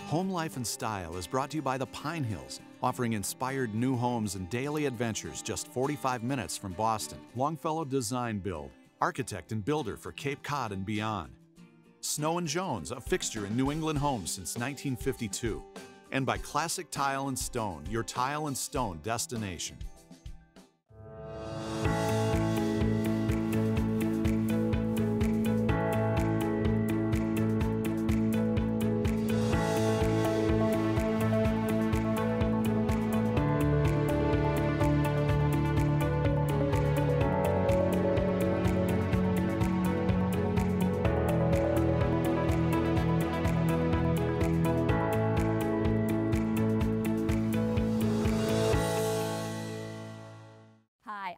Home Life and Style is brought to you by the Pine Hills, offering inspired new homes and daily adventures just 45 minutes from Boston. Longfellow Design Build, architect and builder for Cape Cod and beyond. Snow & Jones, a fixture in New England homes since 1952. And by Classic Tile and Stone, your tile and stone destination.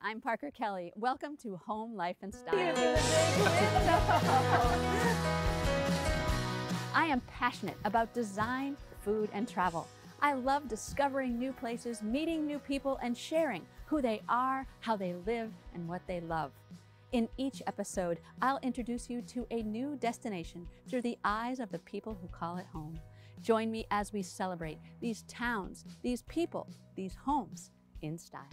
I'm Parker Kelley. Welcome to Home Life and Style. I am passionate about design, food, and travel. I love discovering new places, meeting new people, and sharing who they are, how they live, and what they love. In each episode, I'll introduce you to a new destination through the eyes of the people who call it home. Join me as we celebrate these towns, these people, these homes in style.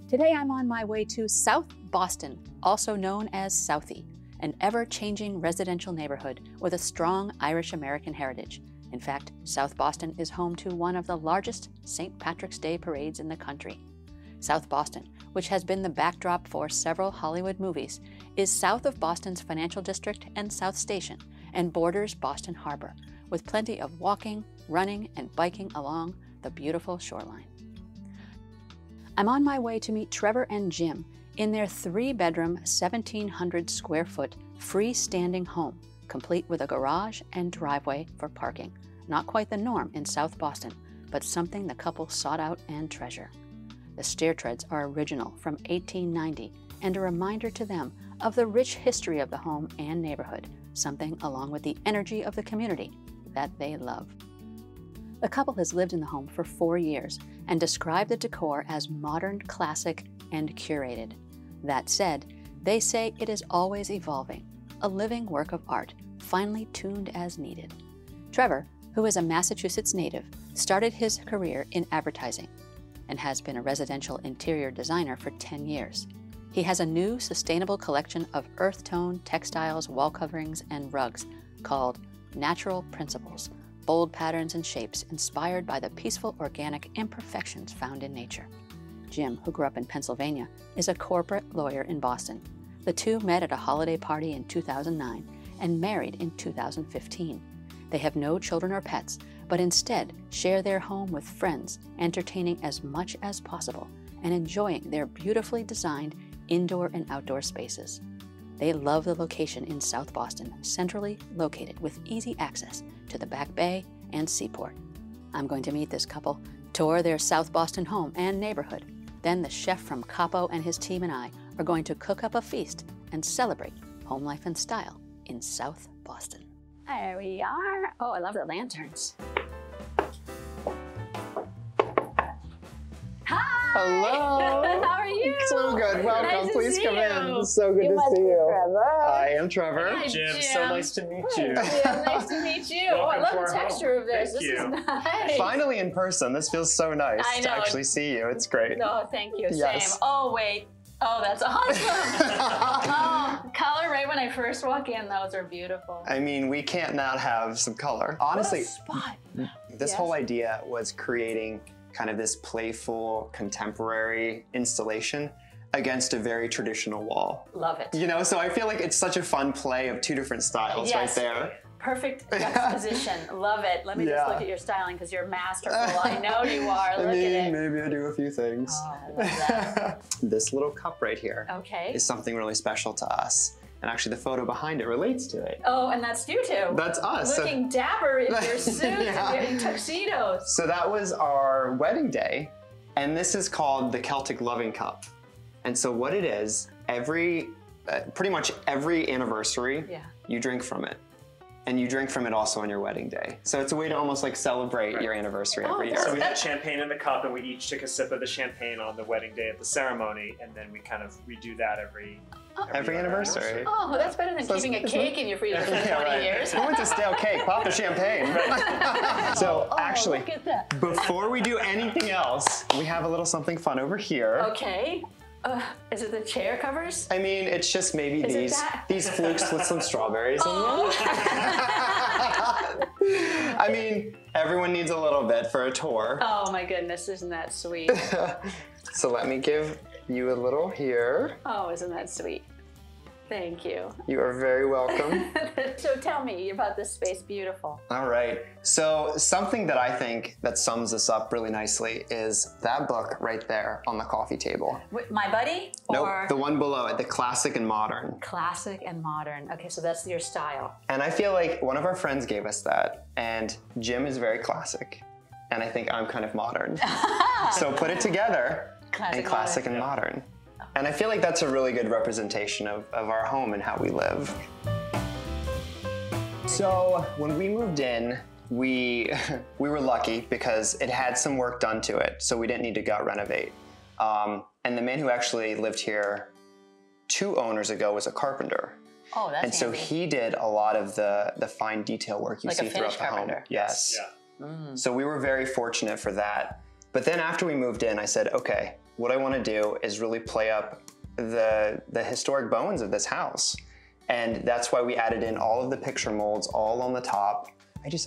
Today I'm on my way to South Boston, also known as Southie, an ever-changing residential neighborhood with a strong Irish-American heritage. In fact, South Boston is home to one of the largest St. Patrick's Day parades in the country. South Boston, which has been the backdrop for several Hollywood movies, is south of Boston's financial district and South Station, and borders Boston Harbor, with plenty of walking, running, and biking along the beautiful shoreline. I'm on my way to meet Trevor and Jim in their 3-bedroom, 1,700 square foot freestanding home, complete with a garage and driveway for parking. Not quite the norm in South Boston, but something the couple sought out and treasure. The stair treads are original from 1890 and a reminder to them of the rich history of the home and neighborhood, something along with the energy of the community that they love. The couple has lived in the home for 4 years and described the decor as modern, classic, and curated. That said, they say it is always evolving, a living work of art, finely tuned as needed. Trevor, who is a Massachusetts native, started his career in advertising and has been a residential interior designer for 10 years. He has a new sustainable collection of earth tone textiles, wall coverings, and rugs called Natural Principles. Bold patterns and shapes inspired by the peaceful organic imperfections found in nature. Jim, who grew up in Pennsylvania, is a corporate lawyer in Boston. The two met at a holiday party in 2009 and married in 2015. They have no children or pets, but instead share their home with friends, entertaining as much as possible and enjoying their beautifully designed indoor and outdoor spaces. They love the location in South Boston, centrally located with easy access to the Back Bay and Seaport. I'm going to meet this couple, tour their South Boston home and neighborhood. Then the chef from Capo and his team and I are going to cook up a feast and celebrate home life and style in South Boston. There we are. Oh, I love the lanterns. Hello. How are you? So good. Welcome. Nice Please come you. in. So good to see you. Trevor. I am Trevor. Hi, Jim. So nice to meet you. Yeah, nice to meet you. Oh, I love the texture of this. Thank This you. is nice. Finally in person. This feels so nice I know. to actually see you. It's great. No, thank you. Yes. Same. Oh, wait. Oh, that's awesome. Oh, color right when I first walk in. Those are beautiful. I mean, we can't not have some color. Honestly, what a spot. this whole idea was creating kind of this playful, contemporary installation against a very traditional wall. Love it. You know, so I feel like it's such a fun play of 2 different styles right there. Perfect juxtaposition. Love it. Let me just look at your styling because you're masterful. I know you are. Look I mean, at it. maybe I do a few things. Oh, I love that. This little cup right here Okay. is something really special to us. And actually the photo behind it relates to it. Oh, and that's you two. That's us. Looking dapper in your suits Yeah. and your tuxedos. So that was our wedding day. And this is called the Celtic Loving Cup. And so what it is, pretty much every anniversary, you drink from it. and you drink from it also on your wedding day. So it's a way to almost like celebrate your anniversary every year. So we had champagne in the cup, and we each took a sip of the champagne on the wedding day of the ceremony, and then we kind of redo that every anniversary. Oh, that's better than keeping a cake in your freezer for 20 years. Who wants a stale cake? Pop the champagne. So actually, look at that. before we do anything else, we have a little something fun over here. Okay. Is it the chair covers? I mean, it's just maybe these flukes with some strawberries in them. I mean, everyone needs a little bit for a tour. Oh my goodness, isn't that sweet? So let me give you a little here. Oh, isn't that sweet? Thank you. You are very welcome. So tell me about this space. Beautiful. All right. So something that I think that sums this up really nicely is that book right there on the coffee table. My Buddy? Nope, Or the one below it, the Classic and Modern. Classic and Modern. Okay, so that's your style. And I feel like one of our friends gave us that, and Jim is very classic, and I think I'm kind of modern. So put it together, Classic and Modern. And I feel like that's a really good representation of our home and how we live. So when we moved in, we were lucky because it had some work done to it, so we didn't need to gut renovate. And the man who actually lived here 2 owners ago was a carpenter. Oh, that's And so he did a lot of the fine detail work you see throughout the home. Yes. Yeah. So we were very fortunate for that. But then after we moved in, I said, okay, what I want to do is really play up the historic bones of this house. And that's why we added in all of the picture molds all on the top.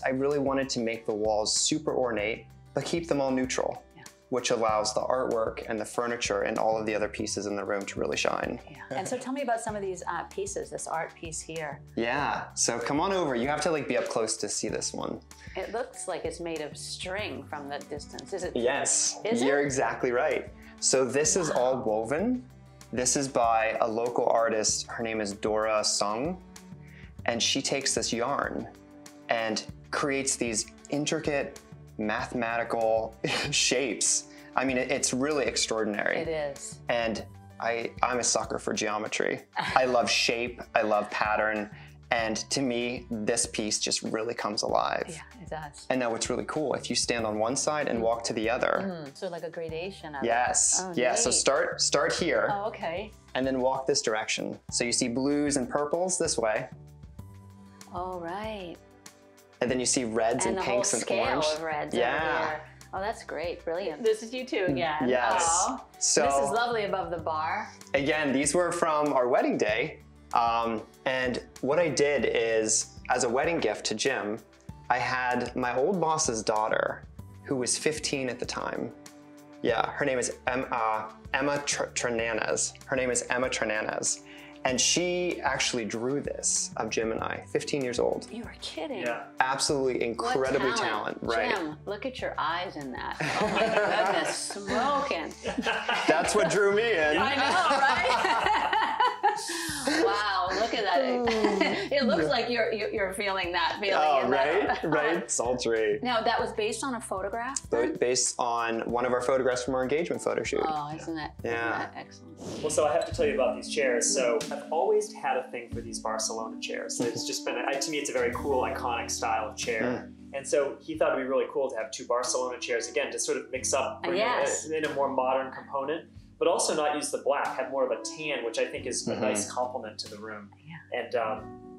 I really wanted to make the walls super ornate, but keep them all neutral, which allows the artwork and the furniture and all of the other pieces in the room to really shine. Yeah. And so tell me about some of these pieces, this art piece here. Yeah, so come on over. You have to like be up close to see this one. It looks like it's made of string from the distance. Is it? Yes, Is you're it? exactly right. So this is all woven. This is by a local artist. Her name is Dora Sung. And she takes this yarn and creates these intricate mathematical shapes. I mean, it's really extraordinary. It is. And I'm a sucker for geometry. I love shape, I love pattern. And to me, this piece just really comes alive. Yeah, it does. And now what's really cool, if you stand on one side and walk to the other. So like a gradation of Yes, it. Oh, yeah, so neat. start here. Oh, okay. And then walk this direction. So you see blues and purples this way. All right. And then you see reds and pinks and orange. And the whole scale of reds over here. Oh, that's great, brilliant. This is you two again. Yes. Oh, So this is lovely above the bar. Again, these were from our wedding day. And what I did is, as a wedding gift to Jim, I had my old boss's daughter, who was 15 at the time. Yeah, her name is Emma Trenanes. Her name is Emma Trenanes. And she actually drew this of Jim and I, 15 years old. You are kidding. Yeah. Absolutely incredibly talented, right? Jim, look at your eyes in that. Oh my goodness, smoking. That's what drew me in. I know, right? Wow, look at that. It looks like you're feeling that feeling. Oh, right, sultry. Now, that was based on a photograph? Based on one of our photographs from our engagement photo shoot. Oh, isn't that excellent? Well, so I have to tell you about these chairs. So I've always had a thing for these Barcelona chairs. It's just been, to me, it's a very cool, iconic style of chair. And so he thought it'd be really cool to have 2 Barcelona chairs, again, to sort of mix up, bring in a more modern component, but also not use the black, have more of a tan, which I think is a nice complement to the room. Yeah. And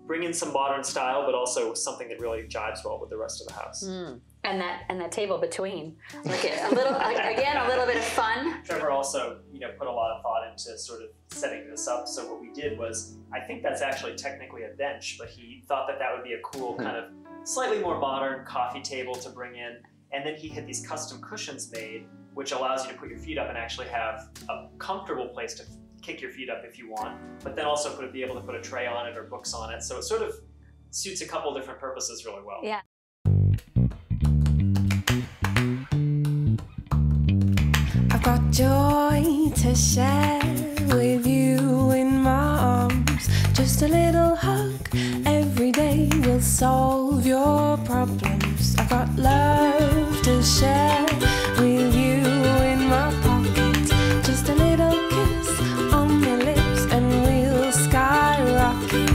bring in some modern style, but also something that really jives well with the rest of the house. And that table between, like a little bit of fun. Trevor also, put a lot of thought into sort of setting this up. So what we did was, I think that's actually technically a bench, but he thought that would be a cool kind of slightly more modern coffee table to bring in. And then he had these custom cushions made, which allows you to put your feet up and actually have a comfortable place to kick your feet up if you want, but then also be able to put a tray on it or books on it. So it sort of suits a couple different purposes really well. Yeah. I've got joy to share with you in my arms. Just a little hug every day will solve your problems. I've got love to share with you in my pocket. Just a little kiss on the lips and we'll skyrocket.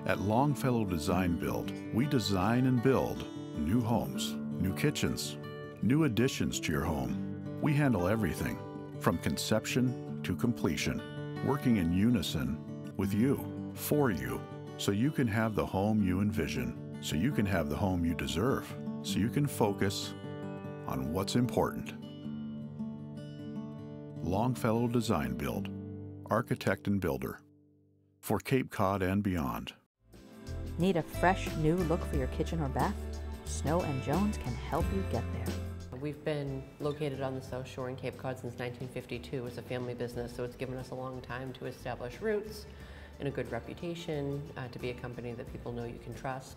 At Longfellow Design Build, we design and build new homes, new kitchens, new additions to your home. We handle everything from conception to completion, working in unison with you, for you, so you can have the home you envision, so you can have the home you deserve, so you can focus on what's important. Longfellow Design Build, architect and builder, for Cape Cod and beyond. Need a fresh new look for your kitchen or bath? Snow and Jones can help you get there. We've been located on the South Shore in Cape Cod since 1952 as a family business, so it's given us a long time to establish roots and a good reputation, to be a company that people know you can trust.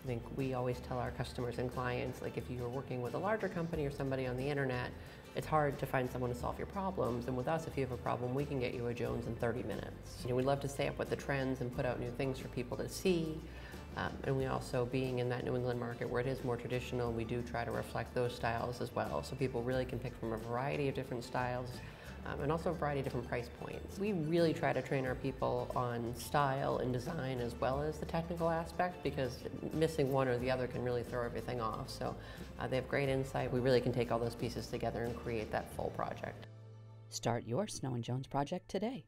I think we always tell our customers and clients, like if you're working with a larger company or somebody on the internet, it's hard to find someone to solve your problems. And with us, if you have a problem, we can get you a Jones in 30 minutes. We love to stay up with the trends and put out new things for people to see. And we also, being in that New England market where it is more traditional, we do try to reflect those styles as well. So people really can pick from a variety of different styles and also a variety of different price points. We really try to train our people on style and design as well as the technical aspect, because missing one or the other can really throw everything off. So they have great insight. We really can take all those pieces together and create that full project. Start your Snow and Jones project today.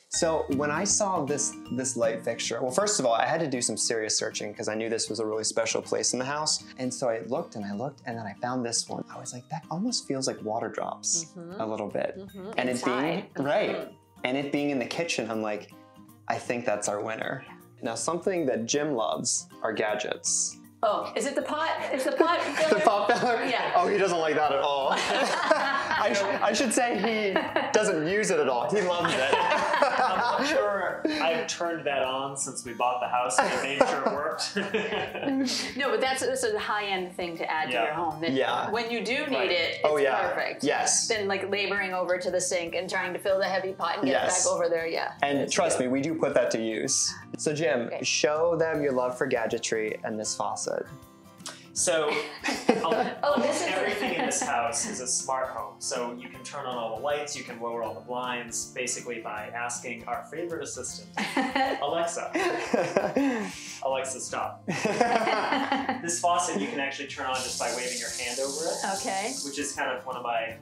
So when I saw this light fixture, well, first of all, I had to do some serious searching because I knew this was a really special place in the house. And so I looked and I looked, and then I found this one. I was like, that almost feels like water drops a little bit. And Inside. it being, right. And it being in the kitchen, I'm like, I think that's our winner. Now, something that Jim loves are gadgets. Oh, is it the pot? Is the pot filler? The pot filler? Yeah. Oh, he doesn't like that at all. I should say he doesn't use it at all. He loves it. I'm not sure I've turned that on since we bought the house and made sure it worked. No, but that's a high-end thing to add to your home. That when you do need it, it's perfect. Yes. Then like laboring over to the sink and trying to fill the heavy pot and get it back over there, And trust me, we do put that to use. So Jim, show them your love for gadgetry and this faucet. So almost everything in this house is a smart home. So you can turn on all the lights, you can lower all the blinds, basically by asking our favorite assistant, Alexa. Alexa, stop. This faucet you can actually turn on just by waving your hand over it. Okay. Which is kind of one of my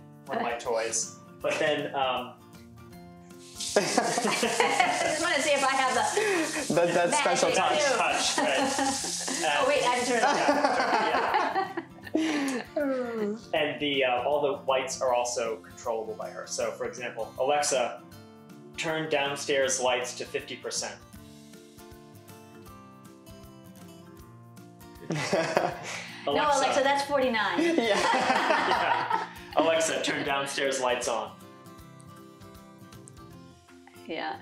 toys. But then I just want to see if I have that special touch. Right. Oh wait, I have to turn it on. And all the lights are also controllable by her. So for example, Alexa, turn downstairs lights to 50%. No, Alexa, that's 49. Yeah. Alexa, turn downstairs lights on. Yeah.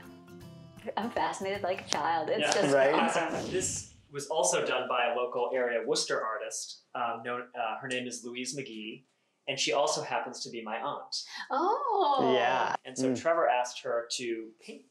I'm fascinated like a child. It's just right? awesome. This was also done by a local area Worcester artist. Her name is Louise McGee, and she also happens to be my aunt. Oh. Yeah. And so Trevor asked her to paint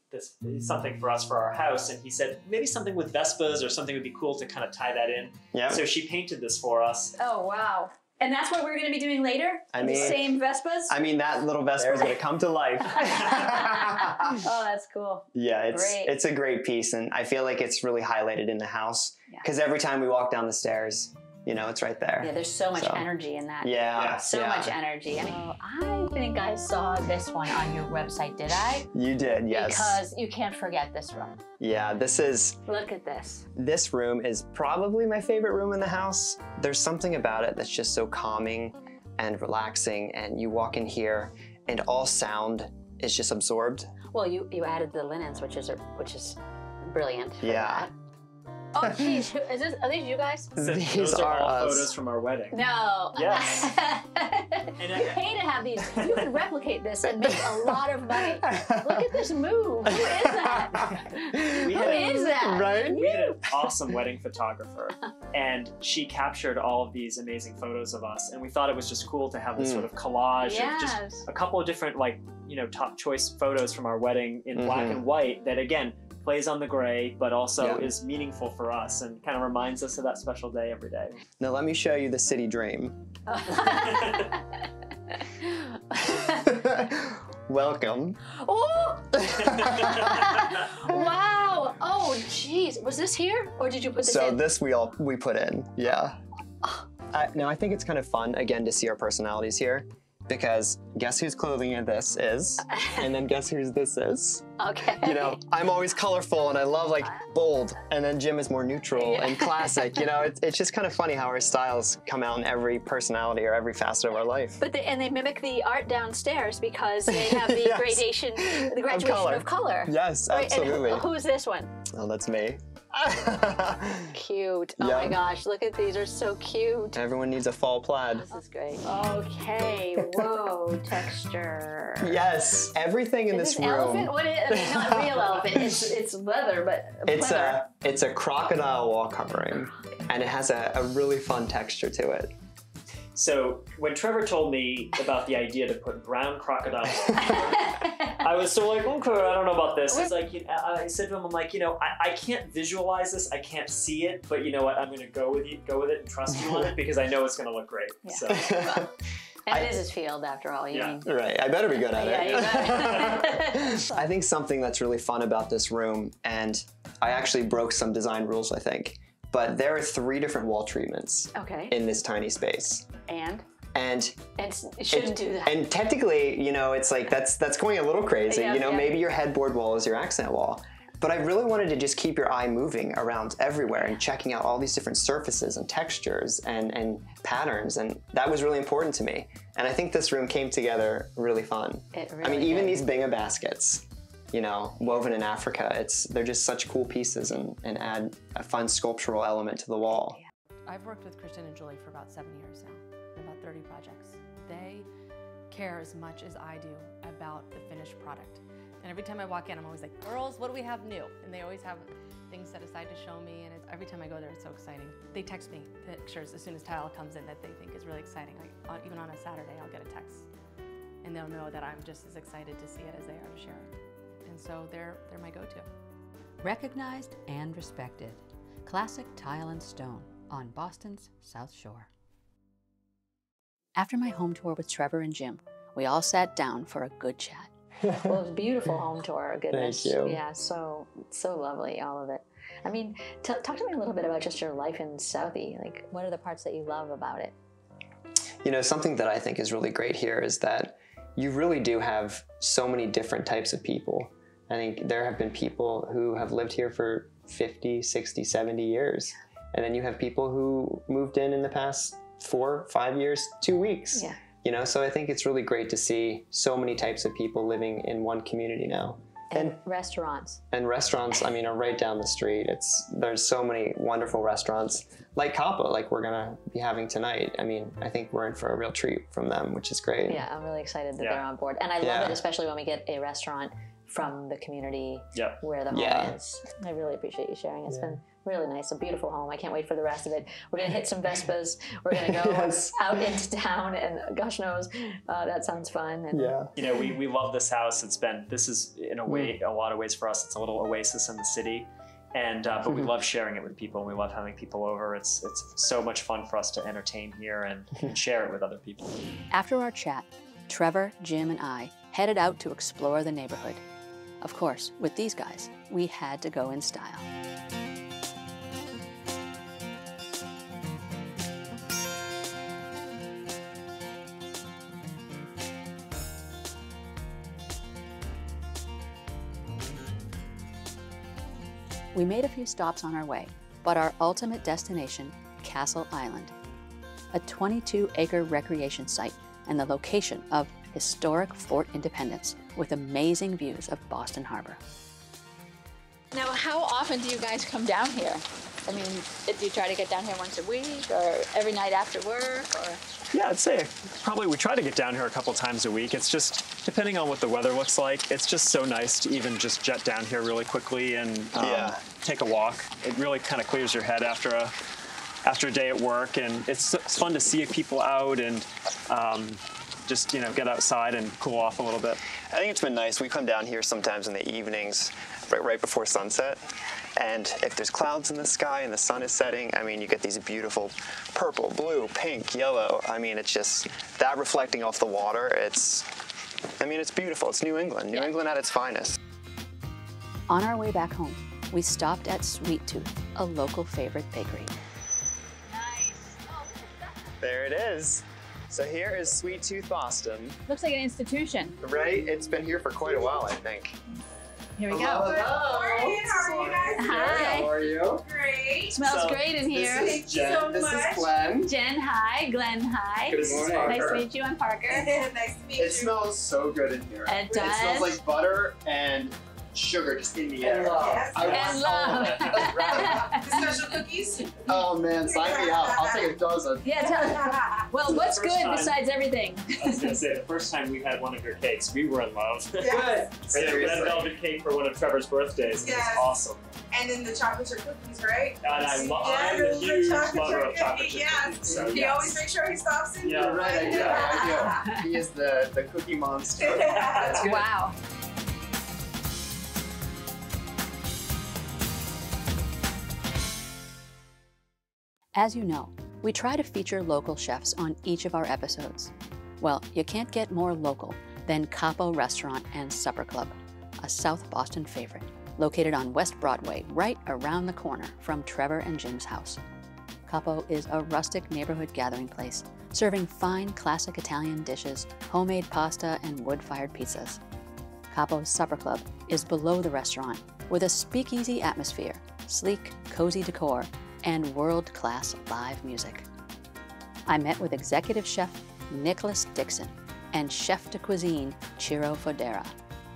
something for us for our house, and he said maybe something with Vespas or something would be cool to kind of tie that in. Yeah. So she painted this for us. Oh, wow. And that's what we're going to be doing later? The same Vespas? I mean, that little Vespa is going to come to life. Oh, that's cool. Yeah, it's a great piece, and I feel like it's really highlighted in the house because every time we walk down the stairs, you know, it's right there. Yeah, there's so much energy in that. Yeah. So much energy. I think I saw this one on your website, did I? You did, yes. Because you can't forget this room. Yeah, this is... Look at this. This room is probably my favorite room in the house. There's something about it that's just so calming and relaxing, and you walk in here and all sound is just absorbed. Well, you added the linens, which is brilliant. Yeah. Oh, geez, are these you guys? These are all photos from our wedding. No. Yes. You pay to have these. You can replicate this and make a lot of money. Look at this move. Who is that? Who is that? Right? We had an awesome wedding photographer, and she captured all of these amazing photos of us, and we thought it was just cool to have this sort of collage of just a couple of different, like, you know, top choice photos from our wedding in black and white that, again, plays on the gray, but also is meaningful for us and kind of reminds us of that special day every day. Now let me show you the city dream. Welcome. Oh! Wow! Oh, geez. these? Was this here, or did you put this in? So this we put in, yeah. Now I think it's kind of fun, again, to see our personalities here, because guess whose clothing this is, and then guess whose this is. Okay. You know, I'm always colorful and I love like bold, and then Jim is more neutral and classic. You know, it's just kind of funny how our styles come out in every personality or every facet of our life. But and they mimic the art downstairs because they have the Yes. graduation of color. Yes, Right, absolutely. and who's this one? Oh, that's me. Cute. Oh my gosh, look at these, are so cute. Everyone needs a fall plaid. This is great. Okay, whoa, texture. Yes, everything in this room. Elephant? What is, I mean, not real elephant, it's leather, but it's a crocodile wall covering, and it has a really fun texture to it. So when Trevor told me about the idea to put brown crocodile, I was so like, okay, I don't know about this. It's like, I said to him, I'm like, I can't visualize this, I can't see it, but you know what? I'm going to go with it and trust you on it because I know it's going to look great. Yeah. So. And it is his field, after all. You mean. Right, I better be good at it. Yeah, you better. I think something that's really fun about this room, and I actually broke some design rules, I think, but there are 3 different wall treatments in this tiny space. And it shouldn't do that. And technically, it's like that's going a little crazy. Maybe your headboard wall is your accent wall. But I really wanted to just keep your eye moving around everywhere and checking out all these different surfaces and textures and patterns, and that was really important to me. And I think this room came together really fun. I mean, even these binga baskets, woven in Africa, they're just such cool pieces and add a fun sculptural element to the wall. I've worked with Kristen and Julie for about 7 years now, about 30 projects. They care as much as I do about the finished product. And every time I walk in, I'm always like, girls, what do we have new? And they always have things set aside to show me, and every time I go there, it's so exciting. They text me pictures as soon as tile comes in that they think is really exciting. Like, even on a Saturday, I'll get a text, and they'll know that I'm just as excited to see it as they are to share it. And so they're my go-to. Recognized and respected. Classic Tile and Stone on Boston's South Shore. After my home tour with Trevor and Jim, we all sat down for a good chat. Well, it was a beautiful home tour. Goodness. Thank you. Yeah, so lovely, all of it. I mean, talk to me a little bit about just your life in Southie. Like, what are the parts that you love about it? Something that I think is really great here is that you really do have so many different types of people. I think there have been people who have lived here for 50, 60, 70 years. And then you have people who moved in the past 4, 5 years, 2 weeks. Yeah. So I think it's really great to see so many types of people living in one community now. And restaurants. And restaurants, I mean, are right down the street. There's so many wonderful restaurants like Capo, like we're gonna be having tonight. I mean, I think we're in for a real treat from them, which is great. Yeah, I'm really excited that they're on board. And I love it, especially when we get a restaurant from the community where the home is. I really appreciate you sharing. It's been really nice, a beautiful home. I can't wait for the rest of it. We're gonna hit some Vespas. We're gonna go out into town, and gosh knows, that sounds fun. And we love this house. This is in a way, a lot of ways for us, it's a little oasis in the city. And but we love sharing it with people, and we love having people over. It's so much fun for us to entertain here and share it with other people. After our chat, Trevor, Jim, and I headed out to explore the neighborhood. Of course, with these guys, we had to go in style. We made a few stops on our way, but our ultimate destination, Castle Island, a 22-acre recreation site and the location of historic Fort Independence with amazing views of Boston Harbor. now, how often do you guys come down here? I mean, do you try to get down here once a week or every night after work? Or? Yeah, I'd say probably we try to get down here a couple times a week. It's just, depending on what the weather looks like, it's just so nice to even just jet down here really quickly and take a walk. It really kind of clears your head after a day at work, and it's fun to see people out and just, get outside and cool off a little bit. I think it's been nice. We come down here sometimes in the evenings, right before sunset. And if there's clouds in the sky and the sun is setting, I mean, you get these beautiful purple, blue, pink, yellow. I mean, it's just that reflecting off the water. It's beautiful. It's New England. New England at its finest. On our way back home, we stopped at Sweet Tooth, a local favorite bakery. Nice. Oh, There it is. So here is Sweet Tooth Boston. Looks like an institution. Right? It's been here for quite a while, I think. Here we go. Hello. How are you guys? Hi. How are you? Great. Smells great in here. This is Jen. This is Glenn. Jen, hi. Glenn, hi. Good morning. Nice to meet you. I'm Parker. Nice to meet you. It smells so good in here. It does. It smells like butter and sugar just in the air. Yes. I And want all of love. it. Right. The special cookies? Oh man, sign me up. I'll take a dozen. Yeah, well, what's First good time. besides everything? I was gonna say, the first time we had one of your cakes, we were in love. Yes. Red velvet cake for one of Trevor's birthdays. Yes. It was awesome. And then the chocolate chip cookies, right? And I'm Yes, a huge the chocolate lover of chip chocolate cookies, chip yes. cookies. So He yes. always makes sure he stops in. Yeah, You're right, I do. He is the cookie monster. That's good. Wow. As you know, we try to feature local chefs on each of our episodes. Well, you can't get more local than Capo Restaurant and Supper Club, a South Boston favorite, located on West Broadway, right around the corner from Trevor and Jim's house. Capo is a rustic neighborhood gathering place, serving fine classic Italian dishes, homemade pasta, and wood-fired pizzas. Capo's Supper Club is below the restaurant with a speakeasy atmosphere, sleek, cozy decor, and world-class live music. I met with executive chef Nicholas Dixon and chef de cuisine Ciro Fodera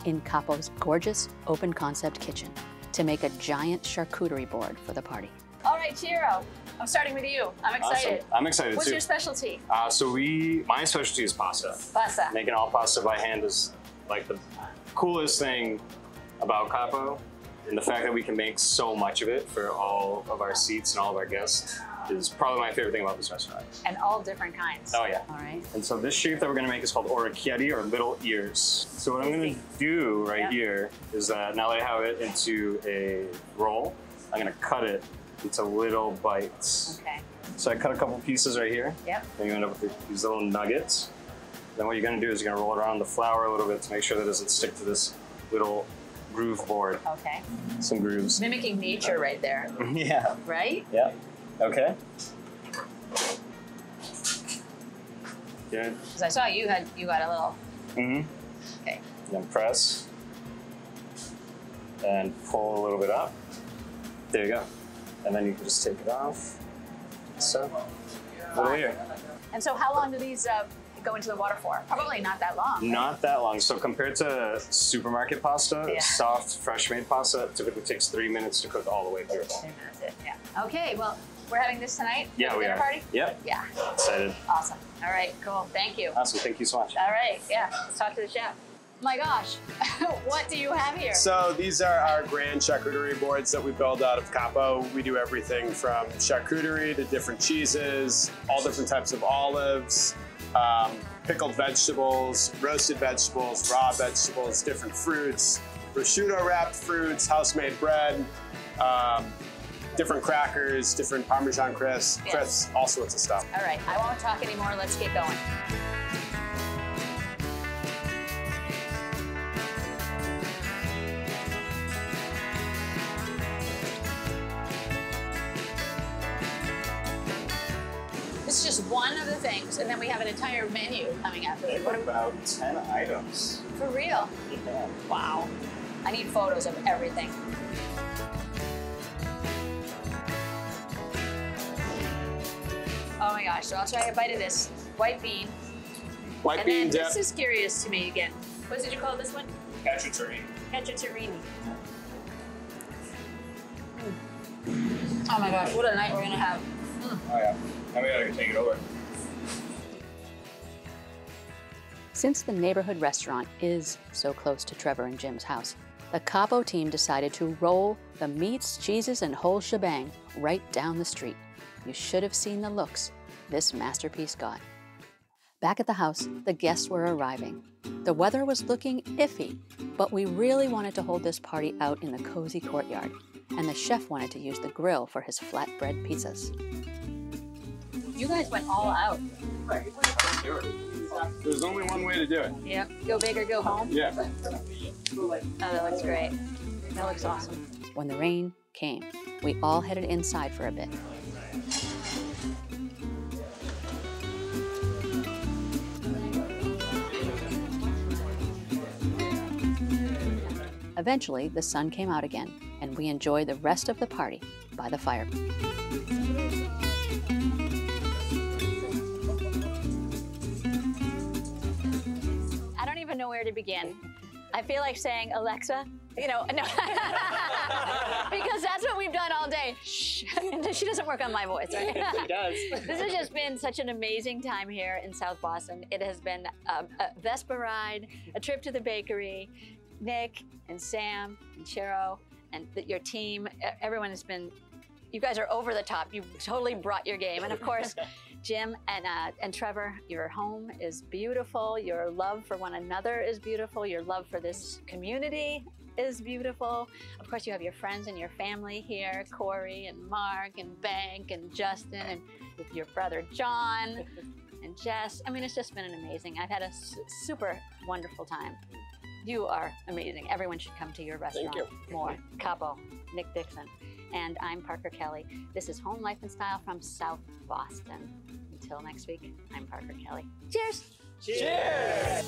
in Capo's gorgeous open-concept kitchen to make a giant charcuterie board for the party. All right, Ciro, I'm starting with you. I'm excited. Awesome. I'm excited What's too. your specialty? My specialty is pasta. Pasta. Making all pasta by hand is like the coolest thing about Capo, and the fact that we can make so much of it for all of our seats and all of our guests is probably my favorite thing about this restaurant. And all different kinds. Oh yeah. All right. And so this shape that we're gonna make is called orecchiette, or little ears. So what I'm gonna do right here is that now that I have it into a roll, I'm gonna cut it into little bites. Okay. So I cut a couple pieces right here. Yep. And you end up with these little nuggets. Then what you're gonna do is you're gonna roll it around the flour a little bit to make sure that it doesn't stick to this little groove board. Okay. Some grooves. Mimicking nature right there. Yeah. Right? Yeah. Okay. Good. Because I saw you got a little. Mm-hmm. Okay. Then press and pull a little bit up. There you go. And then you can just take it off. So, over here. And so, how long do these go into the water for? Probably not that long. Not that long. So compared to supermarket pasta, Yeah. soft, fresh-made pasta, it typically takes 3 minutes to cook all the way through. 3 minutes, yeah. Okay, well, we're having this tonight? Yeah, At the we dinner are. party? Yep. Yeah. Excited. Awesome. All right, cool. Thank you. Awesome. Thank you so much. All right, yeah. Let's talk to the chef. My gosh, what do you have here? So these are our grand charcuterie boards that we build out of Capo. We do everything from charcuterie to different cheeses, all different types of olives, pickled vegetables, roasted vegetables, raw vegetables, different fruits, prosciutto wrapped fruits, house-made bread, different crackers, different Parmesan crisps, all sorts of stuff. All right, I won't talk anymore. Let's get going. This is just one of the things, and then we have an entire menu coming after this. About 10 items. For real? Yeah. Wow. I need photos of everything. Oh my gosh, so I'll try a bite of this white bean. White bean And then dip. this is curious to me again. What did you call this one? Charcuterie. Cacciatore. Oh my gosh, what a night we're gonna have. Oh yeah. Now we gotta take it over. Since the neighborhood restaurant is so close to Trevor and Jim's house, the Capo team decided to roll the meats, cheeses, and whole shebang right down the street. You should have seen the looks this masterpiece got. Back at the house, the guests were arriving. The weather was looking iffy, but we really wanted to hold this party out in the cozy courtyard, and the chef wanted to use the grill for his flatbread pizzas. You guys went all out. There's only one way to do it. Yep. Go big or go home? Yeah. Oh, that looks great. That looks awesome. when the rain came. We all headed inside for a bit. Eventually, the sun came out again, and we enjoyed the rest of the party by the fire. I don't even know where to begin. I feel like saying, Alexa, you know, no. Because that's what we've done all day. Shh. She doesn't work on my voice, right? It does. This has just been such an amazing time here in South Boston. It has been a Vespa ride, a trip to the bakery. Nick and Sam and Chero and your team, everyone has been, you guys are over the top. You totally brought your game. And of course, Jim and Trevor, your home is beautiful. Your love for one another is beautiful. Your love for this community is beautiful. Of course, you have your friends and your family here, Corey and Mark and Bank and Justin and with your brother John and Jess. I mean, it's just been an amazing, I've had a super wonderful time. You are amazing. Everyone should come to your restaurant. Thank you. More. Capo, Nick Dixon. And I'm Parker Kelley. This is Home Life and Style from South Boston. Until next week, I'm Parker Kelley. Cheers! Cheers!